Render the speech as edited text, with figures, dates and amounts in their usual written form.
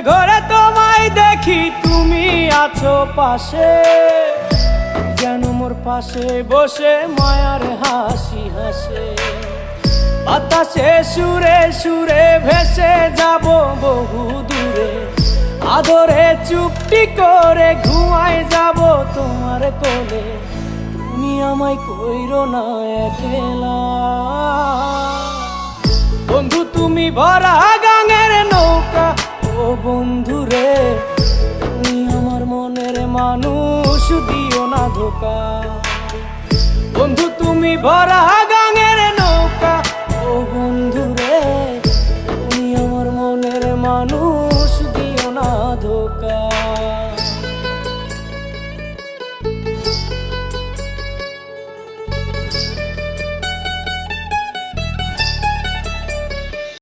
ঘরে তোমায় দেখি তুমি আছো পাশে, যেন মোর পাশে বসে মায়ার হাসি হাসে। বাতাসে সুরে সুরে ভেসে যাব বহু দূরে, আদরে চুপটি করে ঘুমায় যাব তোমার কোলে। তুমি আমায় কইরো না একলা বন্ধু, তুমি ভরা গাঙের নৌকা। ও বন্ধু রে, তুমি আমার মনের মানুষ, দিও না ধোকা। বন্ধু তুমি ভরা গাঙের নৌকা। ও